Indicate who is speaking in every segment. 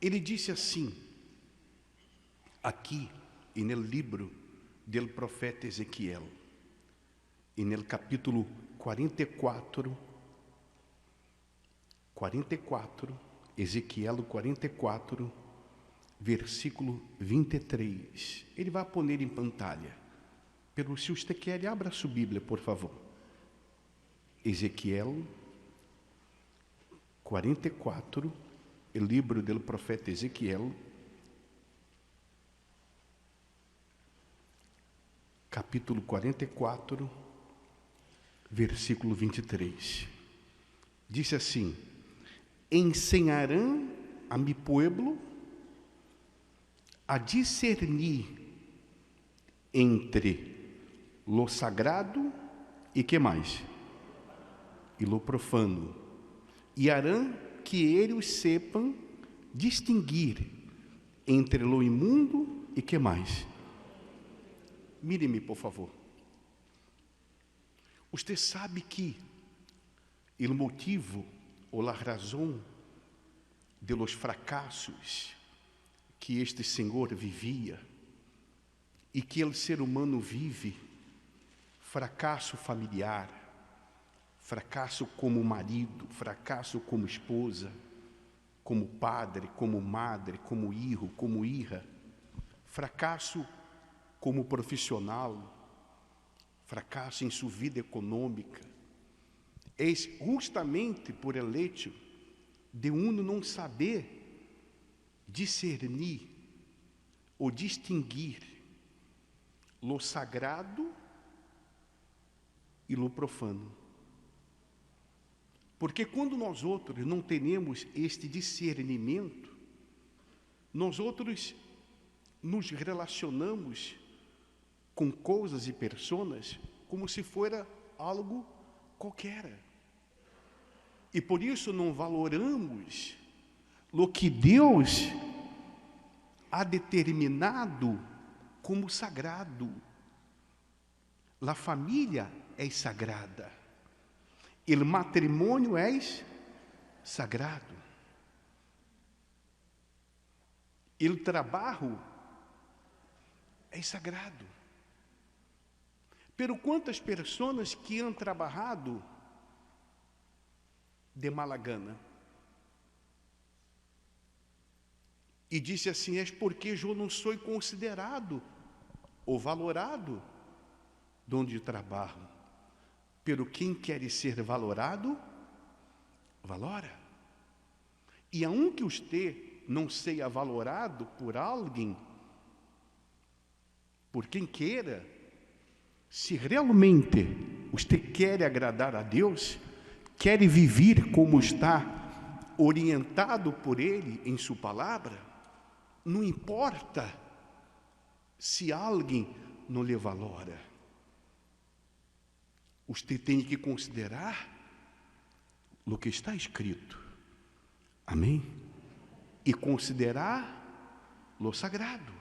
Speaker 1: Ele disse assim, aqui, e no livro do profeta Ezequiel, e no capítulo 44, Ezequiel 44, versículo 23. Ele vai pôr em pantalha. Se você quer, abra sua Bíblia, por favor. Ezequiel 44, o livro do profeta Ezequiel, capítulo 44, versículo 23. Diz assim: ensinarão a mi pueblo a discernir entre lo sagrado e que mais? E lo profano. E harão que eles sepam distinguir entre lo imundo e que mais? Mire-me, por favor. Você sabe que o motivo ou a razão de los fracassos que este Senhor vivia e que o ser humano vive, fracasso familiar, fracasso como marido, fracasso como esposa, como padre, como madre, como filho, como hija, fracasso como profissional, fracasso em sua vida econômica, é justamente por el hecho de uno não saber discernir ou distinguir lo sagrado e lo profano. Porque quando nós outros não temos este discernimento, nós outros nos relacionamos com coisas e pessoas como se fosse algo qualquer. E por isso não valoramos o que Deus ha determinado como sagrado. A família é sagrada. O matrimônio é sagrado. O trabalho é sagrado. Pero quantas pessoas que han trabalhado de mala gana e disse assim, é porque eu não sou considerado ou valorado donde trabalho. Pero quem quer ser valorado, valora. E aunque você não seja valorado por alguém, por quem queira, se realmente você quer agradar a Deus, quer viver como está orientado por Ele em sua palavra, não importa se alguém não lhe valora. Você tem que considerar o que está escrito. Amém? E considerar lo sagrado.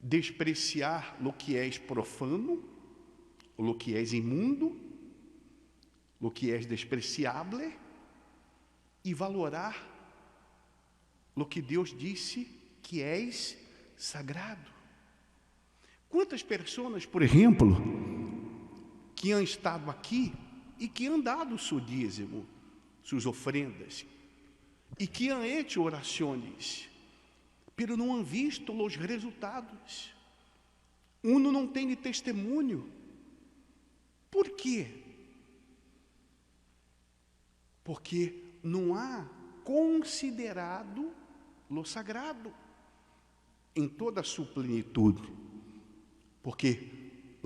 Speaker 1: Despreciar lo que é profano, lo que é imundo, lo que é despreciável, e valorar lo que Deus disse que és sagrado. Quantas pessoas, por exemplo, que han estado aqui e que han dado seu dízimo, suas ofrendas, e que han hecho orações, pero não han visto os resultados. Uno não tem testemunho. Por quê? Porque não há considerado lo sagrado em toda a sua plenitude. Porque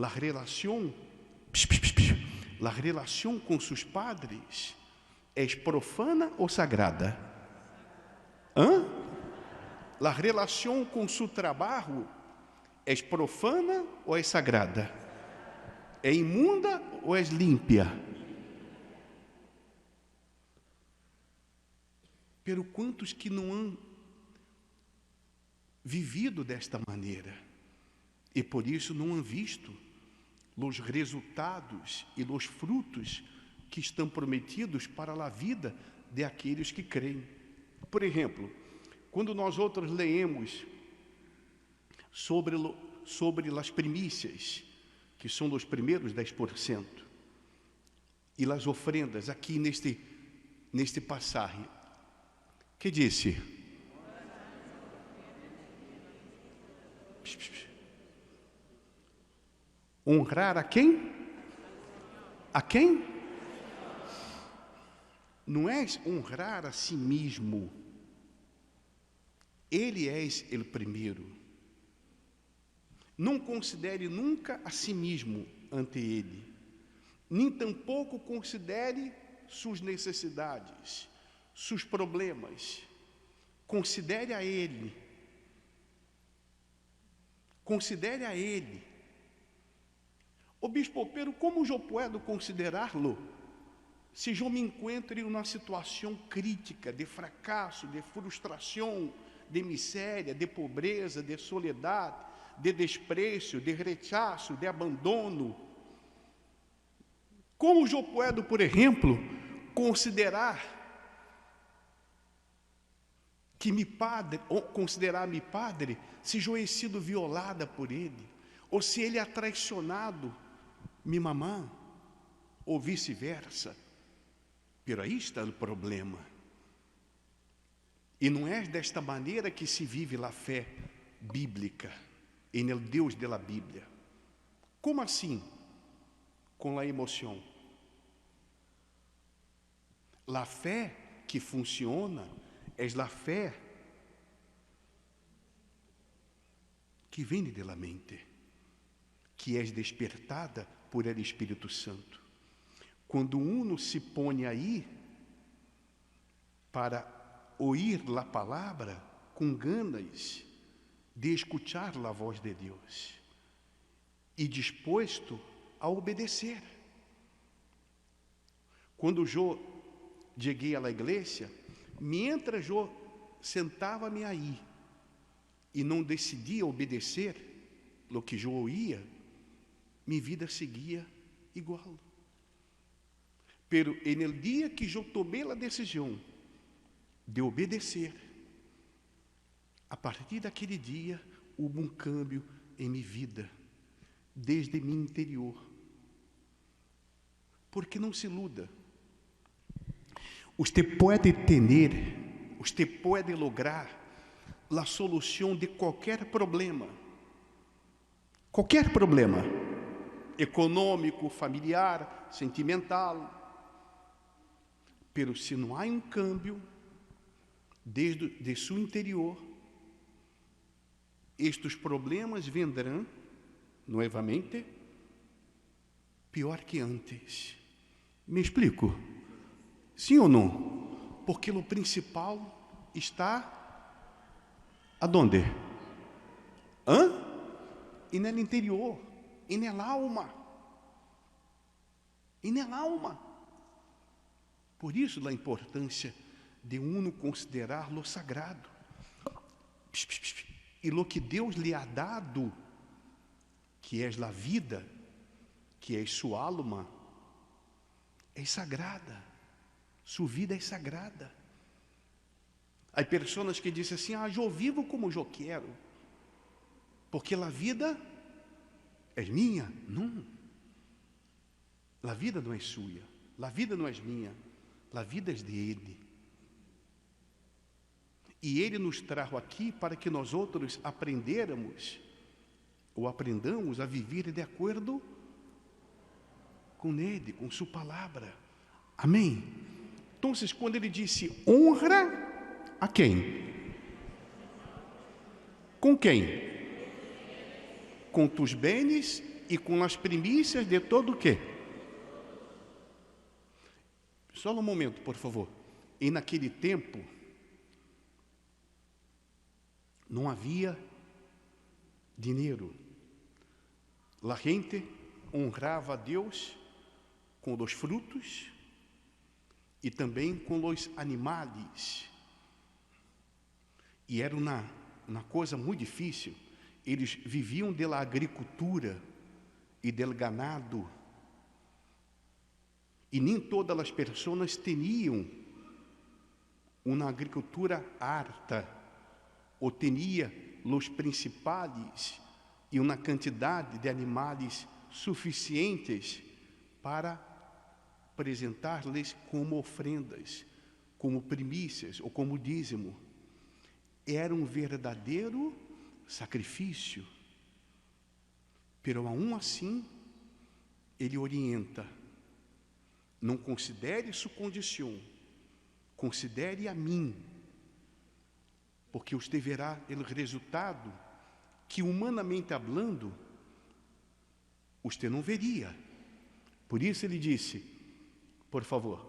Speaker 1: a relação com seus padres é profana ou sagrada? A relação com seu trabalho é profana ou é sagrada? É imunda ou é límpia? Pero quantos que não han vivido desta maneira e por isso não han visto os resultados e os frutos que estão prometidos para a vida de aqueles que creem. Por exemplo, quando nós outros leemos sobre as primícias, que são os primeiros 10%, e as ofrendas aqui neste passagem, que disse? Honrar a quem? A quem? Não é honrar a si mesmo. Ele é o primeiro. Não considere nunca a si mesmo ante ele, nem tampouco considere suas necessidades, seus problemas. Considere a ele. Considere a ele. O bispo Pedro, como eu posso considerá-lo se eu me encontro em uma situação crítica, de fracasso, de frustração, de miséria, de pobreza, de soledade, de desprezo, de rechaço, de abandono? Como eu posso, por exemplo, considerar considerar-me padre se eu he sido violada por ele, ou se ele é traicionado minha mamã, ou vice-versa? Pero aí está o problema. E não é desta maneira que se vive a fé bíblica, em el Deus da Bíblia. Como assim? Com a emoção. A fé que funciona é a fé que vem da mente, que é despertada por el Espírito Santo. Quando uno se põe aí para ouvir a palavra com ganas de escuchar a voz de Deus e disposto a obedecer. Quando eu cheguei à igreja, mientras eu sentava-me aí e não decidia obedecer o que eu ouvia, minha vida seguia igual. Pero en el dia que eu tomei a decisão de obedecer, a partir daquele dia houve um câmbio em minha vida, desde meu interior. Porque não se iluda. Você pode lograr a solução de qualquer problema. Qualquer problema. Econômico, familiar, sentimental. Pero se não há um câmbio de seu interior, estes problemas vendrão novamente pior que antes. Me explico? Sim ou não? Porque o principal está aonde? E no interior, e na alma. E na alma. Por isso a importância de uno considerar lo sagrado. E lo que Deus lhe ha dado, que é a vida, que é sua alma, é sagrada. Sua vida é sagrada. Há pessoas que dizem assim: eu vivo como eu quero, porque a vida é minha. Não. A vida não é sua. A vida não é minha. A vida é de Ele. E Ele nos trajo aqui para que nós outros aprendamos a viver de acordo com Ele, com Sua palavra. Amém? Então, quando Ele disse honra a quem? Com quem? Com tus bens e com as primícias de todo o quê? Só um momento, por favor. E naquele tempo não havia dinheiro. A gente honrava a Deus com os frutos e também com os animais. E era uma coisa muito difícil. Eles viviam da agricultura e del ganado. E nem todas as pessoas tinham uma agricultura harta, ou tinha os principais e uma quantidade de animais suficientes para apresentar-lhes como ofrendas, como primícias ou como dízimo. Era um verdadeiro sacrifício. Pero aún assim, ele orienta: não considere sua condição, considere a mim, porque você verá o resultado que, humanamente falando, você não veria. Por isso ele disse, por favor,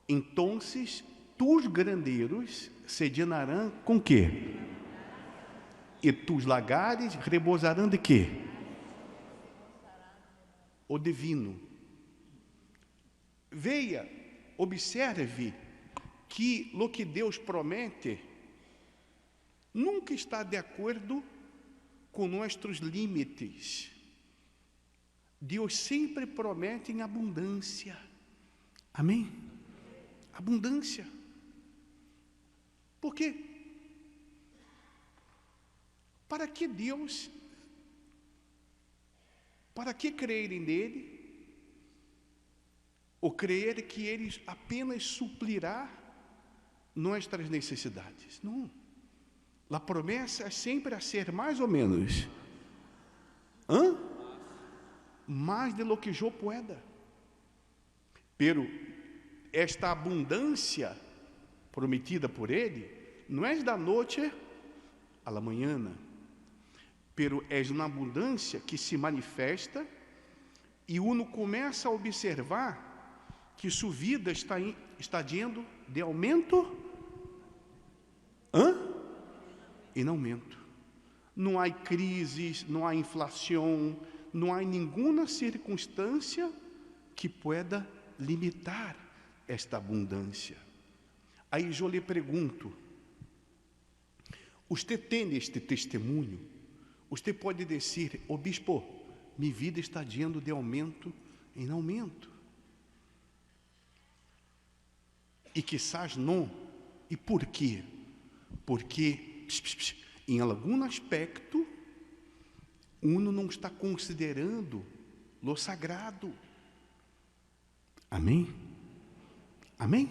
Speaker 1: entonces tus grandeiros se llenarão com quê? E tus lagares rebosarão de quê? O divino. Veja, observe que o que Deus promete nunca está de acordo com nossos limites. Deus sempre promete em abundância. Amém? Abundância. Por quê? Para que Deus, para que crerem nele, ou crer que Ele apenas suplirá nossas necessidades? Não. A promessa é sempre a ser mais ou menos. Mais de lo que eu pueda. Pero esta abundância prometida por Ele não é da noite à la manhã, pero é uma abundância que se manifesta e uno começa a observar que sua vida está indo de aumento em aumento. Não há crises, não há inflação, não há nenhuma circunstância que pueda limitar esta abundância. Aí eu lhe pergunto, você tem este testemunho? Você pode dizer, bispo, minha vida está indo de aumento em aumento. E quizás não. E por quê? Porque em algum aspecto uno não está considerando o sagrado. Amém? Amém?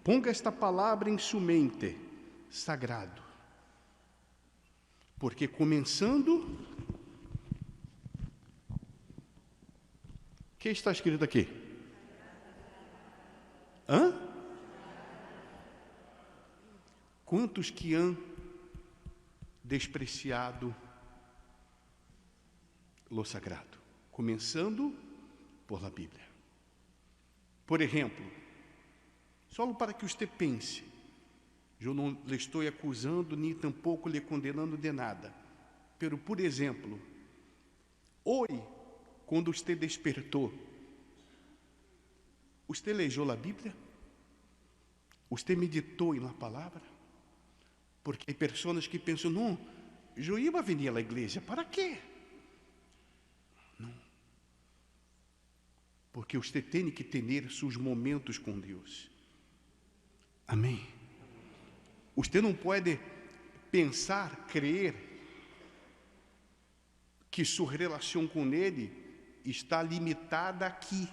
Speaker 1: Ponga esta palavra em sua mente, sagrado. Porque começando, o que está escrito aqui? Quantos que han despreciado lo sagrado? Começando por la Bíblia. Por exemplo, só para que você pense, eu não lhe estou acusando, nem tampouco lhe condenando de nada. Pero, por exemplo, hoje, quando você despertou, você leu a Bíblia? Você meditou na palavra? Porque há pessoas que pensam, não, eu ia vir à igreja, para quê? Não. Porque você tem que ter seus momentos com Deus. Amém? Você não pode pensar, crer, que sua relação com Ele está limitada aqui.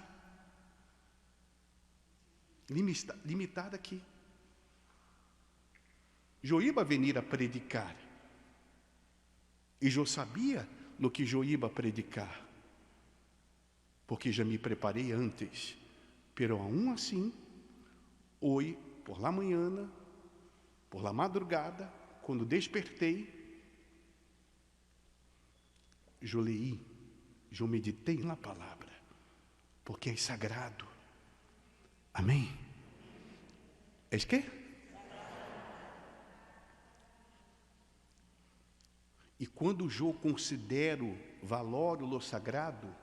Speaker 1: Limitada aqui. Eu ia vir a predicar. E eu sabia no que eu ia predicar. Porque já me preparei antes. Pero aún assim, hoje, por la manhã, por la madrugada, quando despertei, eu leí, eu meditei na palavra, porque é sagrado. Amém? É que? E quando eu considero valor o sagrado,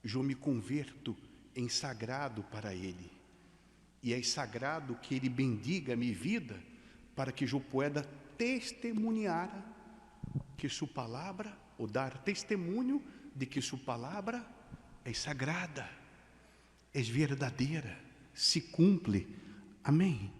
Speaker 1: eu me converto em sagrado para Ele. E é sagrado que Ele bendiga a minha vida, para que eu pueda testemunhar que sua palavra, ou dar testemunho de que sua palavra é sagrada, é verdadeira, se cumpre. Amém.